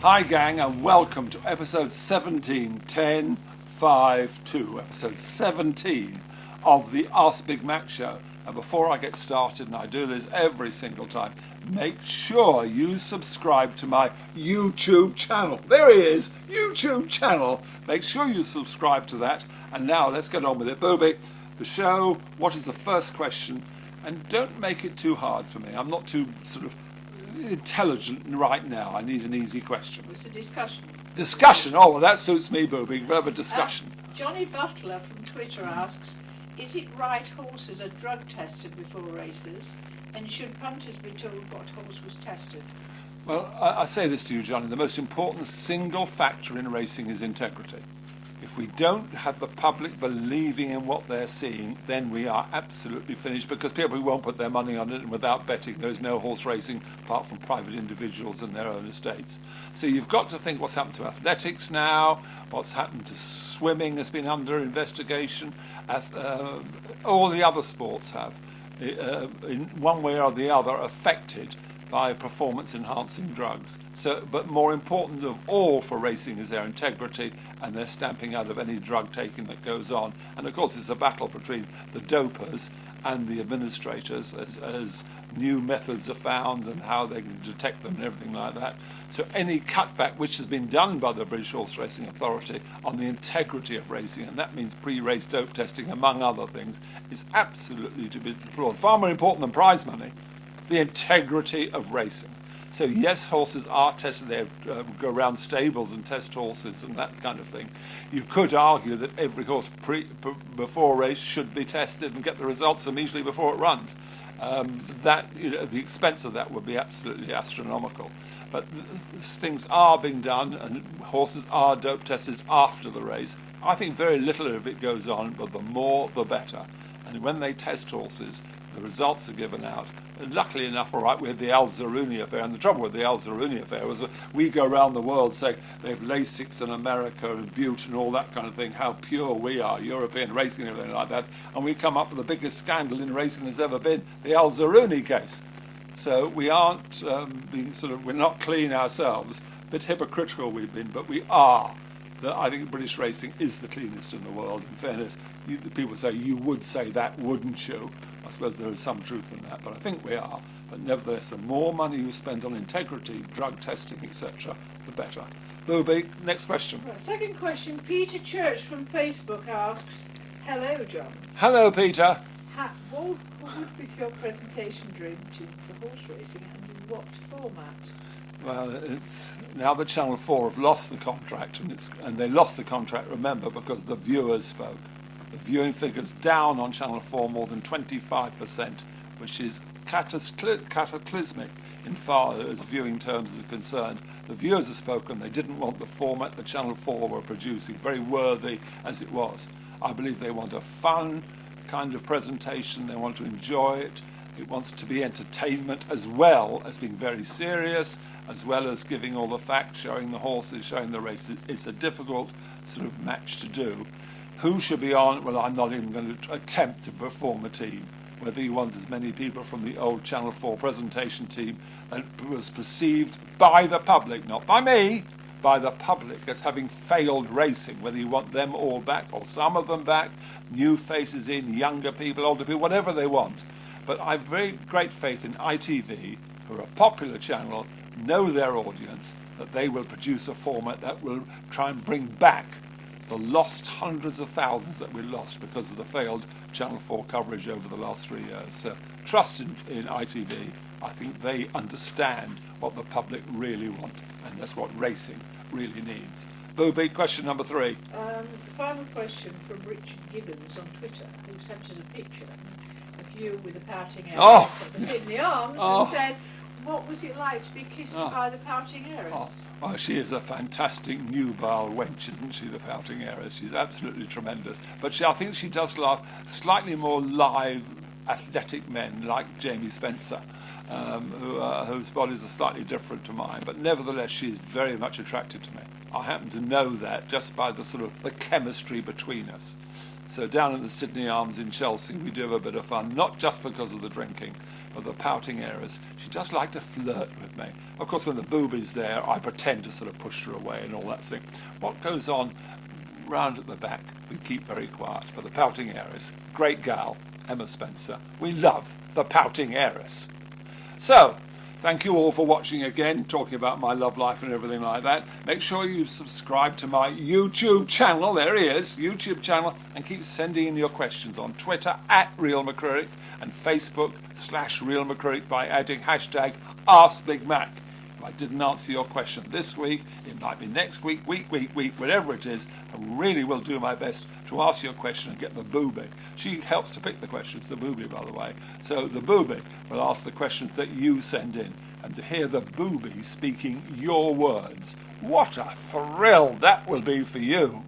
Hi gang, and welcome to episode 17, 10, 5, 2, episode 17 of the Ask Big Mac show. And before I get started, and I do this every single time, make sure you subscribe to my YouTube channel. There he is, YouTube channel. Make sure you subscribe to that. And now let's get on with it. Booby, the show, what is the first question? And don't make it too hard for me. I'm not too sort of intelligent right now. I need an easy question. It's a discussion. Discussion? Oh, well, that suits me, Booby. We'll have a discussion. Johnny Butler from Twitter asks, is it right horses are drug tested before races? And should punters be told what horse was tested? Well, I say this to you, Johnny. The most important single factor in racing is integrity. If we don't have the public believing in what they're seeing, then we are absolutely finished, because people won't put their money on it, and without betting there's no horse racing apart from private individuals and their own estates. So you've got to think what's happened to athletics now, what's happened to swimming has been under investigation, all the other sports have, in one way or the other, affected by performance-enhancing drugs. So, but more important of all for racing is their integrity and their stamping out of any drug taking that goes on. And of course it's a battle between the dopers and the administrators as new methods are found and how they can detect them and everything like that. So any cutback which has been done by the British Horse Racing Authority on the integrity of racing, and that means pre-race dope testing among other things, is absolutely to be deplored. Far more important than prize money, the integrity of racing. So yes, horses are tested. They go around stables and test horses and that kind of thing. You could argue that every horse before a race should be tested and get the results immediately before it runs. The expense of that would be absolutely astronomical. But things are being done, and horses are dope tested after the race. I think very little of it goes on, but the more the better. And when they test horses, the results are given out. And luckily enough, all right, we had the Al-Zaruni affair, and the trouble with the Al-Zaruni affair was that we go around the world saying they have Lasix in America and Butte and all that kind of thing, how pure we are, European racing and everything like that, and we come up with the biggest scandal in racing there's ever been, the Al-Zaruni case. So we aren't we're not clean ourselves, a bit hypocritical we've been, but we are. I think British racing is the cleanest in the world. In fairness, people say, you would say that, wouldn't you? I suppose there is some truth in that, but I think we are. But nevertheless, the more money you spend on integrity, drug testing, etc., the better. Booby, next question. Right, second question, Peter Church from Facebook asks, hello, John. Hello, Peter. What would be your presentation dream to horse racing, and in what format? Well, it's now that Channel 4 have lost the contract, and they lost the contract, remember, because the viewers spoke. The viewing figures down on Channel 4 more than 25%, which is cataclysmic in far as viewing terms are concerned. The viewers have spoken. They didn't want the format that Channel 4 were producing, very worthy as it was. I believe they want a fun kind of presentation. They want to enjoy it. It wants to be entertainment as well as being very serious, as well as giving all the facts, showing the horses, showing the races. It's a difficult sort of match to do. Who should be on? Well, I'm not even going to attempt to perform a team. Whether you want as many people from the old Channel 4 presentation team that was perceived by the public, not by me, by the public as having failed racing, whether you want them all back or some of them back, new faces in, younger people, older people, whatever they want. But I have very great faith in ITV, who are a popular channel, know their audience, that they will produce a format that will try and bring back the lost hundreds of thousands that we lost because of the failed Channel 4 coverage over the last 3 years. So trust in ITV. I think they understand what the public really want, and that's what racing really needs. Booby, question number 3. The final question from Richard Gibbons on Twitter, who sent us a picture of you with a Pouting Heiress at the Sydney Arms and said, what was it like to be kissed by the Pouting Heiress? Oh, she is a fantastic nubile wench, isn't she, the Pouting Heiress? She's absolutely tremendous. But I think she does love slightly more live, athletic men like Jamie Spencer, whose bodies are slightly different to mine. But nevertheless, she is very much attracted to me. I happen to know that just by the sort of the chemistry between us. So down at the Sydney Arms in Chelsea, we do have a bit of fun, not just because of the drinking, but the Pouting Heiress. She does like to flirt with me. Of course, when the booby's there, I pretend to sort of push her away and all that thing. What goes on round at the back, we keep very quiet. But the Pouting Heiress, great gal, Emma Spencer. We love the Pouting Heiress. So, thank you all for watching again, talking about my love life and everything like that. Make sure you subscribe to my YouTube channel, there he is, YouTube channel, and keep sending in your questions on Twitter @RealMcCririck and Facebook/RealMcCririck by adding hashtag AskBigMac. If I didn't answer your question this week, it might be next week, whatever it is, I really will do my best to ask your question and get the booby. She helps to pick the questions, the booby, by the way. So the booby will ask the questions that you send in. And to hear the booby speaking your words, what a thrill that will be for you.